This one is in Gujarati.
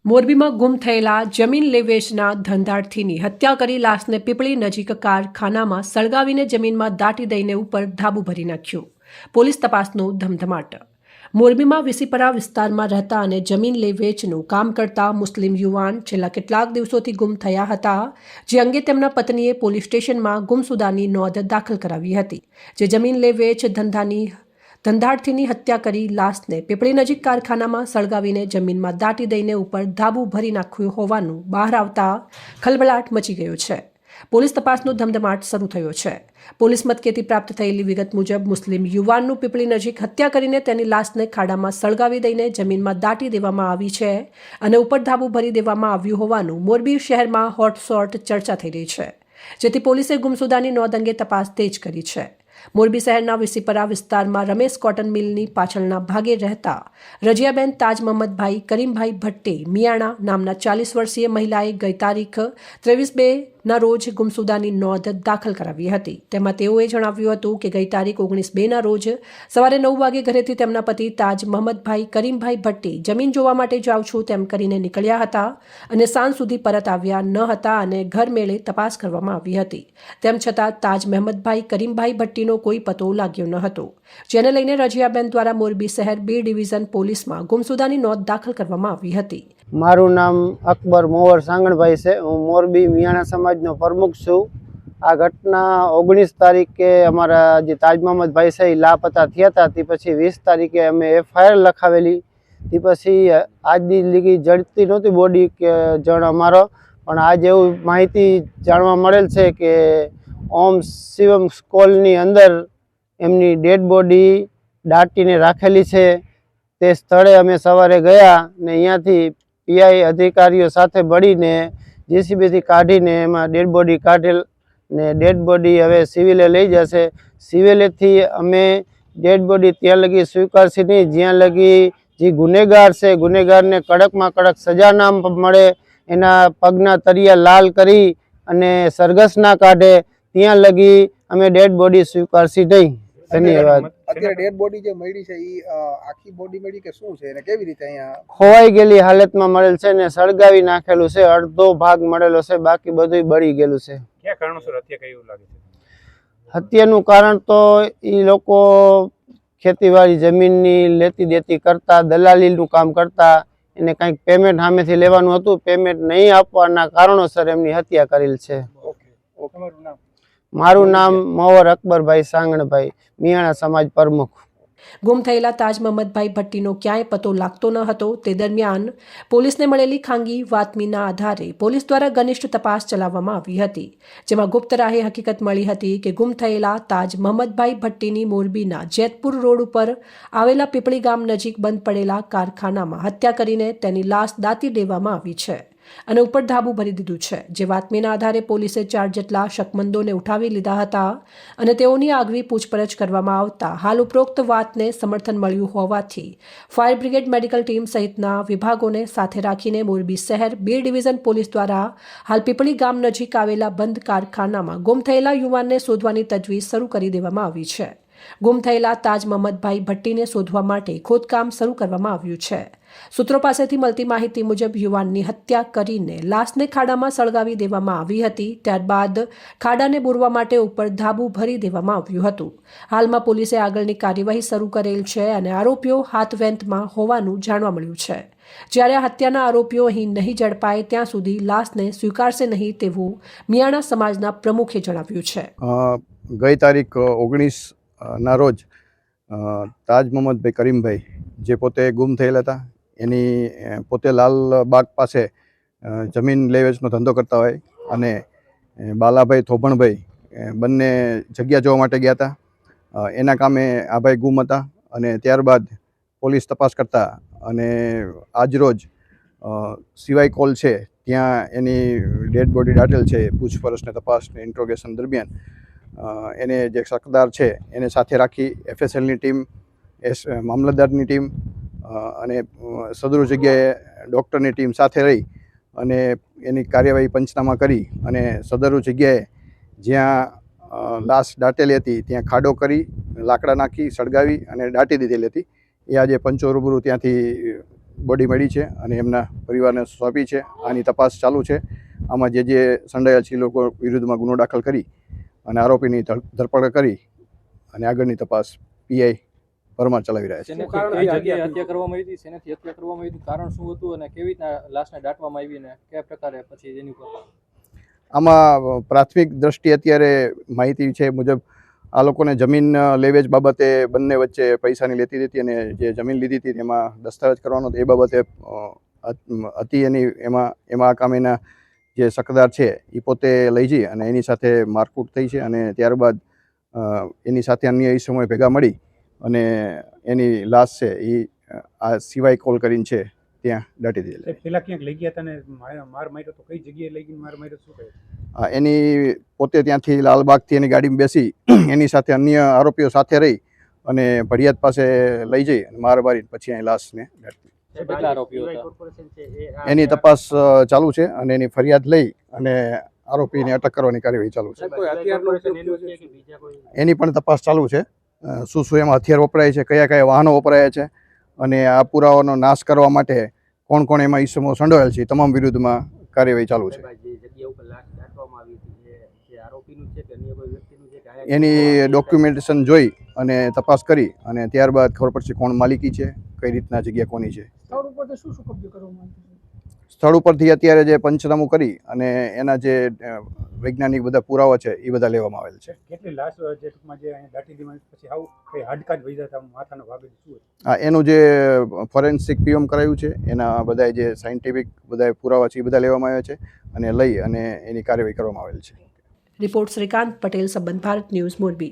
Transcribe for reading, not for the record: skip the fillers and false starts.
મોરબીમાં ગુમ થયેલા જમીન લે વેચના ધંધાર્થીની હત્યા કરી લાશને પીપળી નજીક કારખાનામાં સળગાવીને જમીનમાં દાટી દઈને ઉપર ધાબુ ભરી નાખ્યું. પોલીસ તપાસનો ધમધમાટ. મોરબીમાં વિસીપરા વિસ્તારમાં રહેતા અને જમીન લે વેચનું કામ કરતા મુસ્લિમ યુવાન છેલ્લા કેટલાક દિવસોથી ગુમ થયા હતા, જે અંગે તેમના પત્નીએ પોલીસ સ્ટેશનમાં ગુમસુદાની નોંધ દાખલ કરાવી હતી. જે જમીન લે વેચ ધંધાર્થીની હત્યા કરી લાશને પીપળી નજીક કારખાનામાં સળગાવીને જમીનમાં દાટી દઈને ઉપર ધાબુ ભરી નાખ્યું હોવાનું બહાર આવતા ખળભળાટ મચી ગયો છે. પોલીસ તપાસનો ધમધમાટ શરૂ થયો છે. પોલીસ મથકેથી પ્રાપ્ત થયેલી વિગત મુજબ મુસ્લિમ યુવાનનું પીપળી નજીક હત્યા કરીને તેની લાશને ખાડામાં સળગાવી દઈને જમીનમાં દાટી દેવામાં આવી છે અને ઉપર ધાબુ ભરી દેવામાં આવ્યું હોવાનું મોરબી શહેરમાં હોટસ્પોટ ચર્ચા થઈ રહી છે, જેથી પોલીસે ગુમસુદાની નોંધ અંગે તપાસ તેજ કરી છે. મોરબી શહેરના વિસીપરા વિસ્તારમાં રમેશ કોટન મિલની પાછળના ભાગે રહેતા રજિયાબેન તાજ મહમદભાઈ કરીમભાઈ ભટ્ટે મિયાણા નામના 40 વર્ષીય મહિલાએ ગઈ તારીખ 23/2ના રોજ ગુમસુદાની નોંધ દાખલ કરાવી હતી. તેમાં તેઓએ જણાવ્યું હતું કે ગઈ તારીખ 19/2ના રોજ સવારે 9 વાગે ઘરેથી તેમના પતિ તાજ મહમદભાઈ કરીમભાઈ ભટ્ટે જમીન જોવા માટે જાઉં છું તેમ કરીને નીકળ્યા હતા અને સાંજ સુધી પરત આવ્યા ન હતા અને ઘર મેળે તપાસ કરવામાં આવી હતી. તેમ છતાં તાજ મહમદભાઈ કરીમભાઈ ભટ્ટીનો કોઈ પતો લાગ્યો ન હતો, જેને લઈને રજિયાબેન દ્વારા મોરબી શહેર B ડિવિઝન પોલીસમાં ગુમસુદાની નોંધ દાખલ કરવામાં આવી હતી. મારું નામ અકબર મોવર સાંગણભાઈ છે. હું મોરબી મિયાણા સમાજનો પ્રમુખ છું. આ ઘટના 19 તારીખે અમારા જે તાજ મહમદભાઈ છે એ લાપતા થયા હતા. તે પછી 20 તારીખે અમે FIR લખાવેલી. તે પછી આજની લીગી જડતી નહોતી બોડી કે જણ અમારો, પણ આજ એવું માહિતી જાણવા મળેલ છે કે ઓમ શિવમ સ્કૂલની અંદર એમની ડેડ બોડી દાટીને રાખેલી છે. તે સ્થળે અમે સવારે ગયા ને અહીંયાથી PI અધિકારીઓ સાથે મળીને JCBથી કાઢીને એમાં ડેડ બોડી કાઢેલ ને ડેડ બોડી હવે સિવિલે લઈ જશે. સિવિલેથી અમે ડેડ બોડી ત્યાં લગી સ્વીકારશે નહીં જ્યાં લગી જે ગુનેગાર છે ગુનેગારને કડકમાં કડક સજા ના મળે, એના પગના તળિયા લાલ કરી અને સરઘસ ના કાઢે ત્યાં લગી અમે ડેડ બોડી સ્વીકારશી નહીં. ધન્યવાદ. અત્યારે ડેડ બોડી જે મળી છે એ આખી બોડી મળી કે શું છે અને કેવી રીતે અહીંયા ખોવાઈ ગયેલી હાલતમાં મળેલ છે ને સળગાવી નાખેલું છે. અડધો ભાગ મળેલો છે, બાકી બધું બળી ગયેલું છે. ક્યાં કારણોસર હત્યા કરી એવું લાગે છે? હત્યાનું કારણ તો એ લોકો ખેતીવાડી જમીનની લેતી દેતી કરતા, દલાલીનું કામ કરતા, એને કંઈક પેમેન્ટ સામેથી લેવાનું હતું, પેમેન્ટ નહીં આપવાના કારણોસર એમની હત્યા કરેલ છે. મારું નામ મોવર અકબરભાઈ સાંગણભાઈ, મિયાણા સમાજ પ્રમુખ. ગુમ થયેલા તાજ મહમદભાઈ ભટ્ટીનો ક્યાંય પતો લાગતો ન હતો. તે દરમિયાન પોલીસને મળેલી ખાનગી બાતમીના આધારે પોલીસ દ્વારા ઘનિષ્ઠ તપાસ ચલાવવામાં આવી હતી, જેમાં ગુપ્ત રાહે હકીકત મળી હતી કે ગુમ થયેલા તાજ મહમદભાઈ ભટ્ટીની મોરબીના જેતપુર રોડ ઉપર આવેલા પીપળી ગામ નજીક બંધ પડેલા કારખાનામાં હત્યા કરીને તેની લાશ દાટી દેવામાં આવી છે અને ઉપર ધાબુ ભરી દીધું છે. જે બાતમીના આધારે પોલીસે 4 જેટલા શકમંદોને ઉઠાવી લીધા હતા અને તેઓની આગવી પૂછપરછ કરવામાં આવતા હાલ ઉપરોક્ત વાતને સમર્થન મળ્યું હોવાથી ફાયર બ્રિગેડ, મેડિકલ ટીમ સહિતના વિભાગોને સાથે રાખીને મોરબી શહેર B ડિવિઝન પોલીસ દ્વારા હાલ પીપળી ગામ નજીક આવેલા બંધ કારખાનામાં ગુમ થયેલા યુવાનને શોધવાની તજવીજ શરૂ કરી દેવામાં આવી છે. ગુમ થયેલા તાજ મહમદભાઈ ભટ્ટીને શોધવા માટે ખોદકામ શરૂ કરવામાં આવ્યું છે. સૂત્રો પાસેથી મળતી માહિતી મુજબ યુવાનની હત્યા કરીને લાશને ખાડામાં સળગાવી દેવામાં આવી હતી. ત્યારબાદ ખાડાને બોરવા માટે ઉપર ધાબુ ભરી દેવામાં આવ્યું હતું. હાલમાં પોલીસે આગળની કાર્યવાહી શરૂ કરેલ છે અને આરોપીઓ હાથવેંતમાં હોવાનું જાણવા મળ્યું છે. જ્યારે આ હત્યાના આરોપીઓ અહીં નહીં ઝડપાય ત્યાં સુધી લાશને સ્વીકારશે નહીં તેવું મિયાણા સમાજના પ્રમુખે જણાવ્યું છે. ગઈ તારીખ 19ના રોજ તાજ મહમદભાઈ કરીમભાઈ જે પોતે ગુમ થયેલા હતા, એની પોતે લાલબાગ પાસે જમીન લે વેચનો ધંધો કરતા હોય અને બાલાભાઈ થોભણભાઈ બંને જગ્યા જોવા માટે ગયા હતા. એના કામે આ ભાઈ ગુમ હતા અને ત્યારબાદ પોલીસ તપાસ કરતા અને આજરોજ સિવાય કોલ છે ત્યાં એની ડેડ બોડી દાટેલ છે. પૂછપરછને તપાસને ઇન્ટ્રોગેશન દરમિયાન એને જે શકદાર છે એને સાથે રાખી FSLની ટીમ, મામલતદારની ટીમ અને સદરૂ જગ્યાએ ડૉક્ટરની ટીમ સાથે રહી અને એની કાર્યવાહી પંચનામા કરી અને સદરૂ જગ્યાએ જ્યાં લાશ દાટેલી હતી ત્યાં ખાડો કરી લાકડા નાખી સળગાવી અને દાટી દીધેલી હતી. એ આજે પંચો રૂબરૂ ત્યાંથી બોડી મળી છે અને એમના પરિવારને સોંપી છે. આની તપાસ ચાલુ છે. આમાં જે સંડોવાયેલ છે એ લોકો વિરુદ્ધમાં ગુનો દાખલ કરી અને આરોપીની ધરપકડ કરી અને આગળની તપાસ પીઆઈ પરમાર ચલાવી રહ્યા છે. કઈ જગ્યાએ હત્યા કરવામાં આવી હતી, શેનાથી હત્યા કરવામાં આવી હતી, કારણ શું હતું અને કેવી રીતના લાશને દાટવામાં આવી અને કયા પ્રકારે પછી એની ઉપર? આમાં પ્રાથમિક દ્રષ્ટિએ અત્યારે માહિતી છે મુજબ આ લોકોને જમીન લેવેચ બાબતે બંને વચ્ચે પૈસાની લેતી દેતી અને જે જમીન લીધી હતી એમાં દસ્તાવેજ કરવાનો એ બાબતે હતી એની એમાં આ કામેના જે શકદાર છે એ પોતે લઈ જઈ અને એની સાથે મારકૂટ થઈ છે અને ત્યારબાદ એની સાથે અન્ય એ સમય ભેગા મળી અને એની લાશ છે એ આ સિવાય કોલ કરીને છે ત્યાં દાટી દીધેલી. પેલા ક્યાંક લઈ ગયા હતા ને માર માર્યો તો કઈ જગ્યાએ લઈ ગઈને માર માર્યો શું કહે? એની પોતે ત્યાંથી લાલબાગથી એની ગાડીમાં બેસી એની સાથે અન્ય આરોપીઓ સાથે રહી અને ભડિયાદ પાસે લઈ જઈ અને માર મારી પછી અહીં લાશને દાટી. કેટલા આરોપીઓ હતા? એની તપાસ ચાલુ છે અને એની ફરિયાદ લઈ અને આરોપીને અટક કરવાની કાર્યવાહી ચાલુ છે. એની પણ તપાસ ચાલુ છે. શું એમાં હથિયાર વપરાય છે, કયા કયા વાહનો વપરાયા છે અને આ પુરાવાનો નાશ કરવા માટે કોણ કોણ એમાં ઈસમો સંડોવાયેલ છે તમામ વિરુદ્ધમાં કાર્યવાહી ચાલુ છે. એની ડોક્યુમેન્ટેશન જોઈ અને તપાસ કરી અને ત્યારબાદ ખબર પડશે કોણ માલિકી છે, કઈ રીતના જગ્યા કોની છે. સ્થળ ઉપરથી અત્યારે જે પંચનામું કરી અને એના જે વૈજ્ઞાનિક બધા પુરાવા છે એ બધા લેવામાં આવેલ છે. કેટલી લાશ જે ટૂંકમાં જે અહીંયા દાટી દીધી પછી આવું કઈ હાડકા જ વહી જતા માથાનો ભાગ શું? એનું જે ફોરેન્સિક પીએમ કરાયું છે એના બધા જે સાયન્ટિફિક બધા પુરાવા છે એ બધા લેવામાં આવ્યા છે અને લઈ અને એની કાર્યવાહી કરવામાં આવેલ છે. રિપોર્ટ શ્રીકાંત પટેલ, સંબંધ ભારત ન્યૂઝ, મોરબી.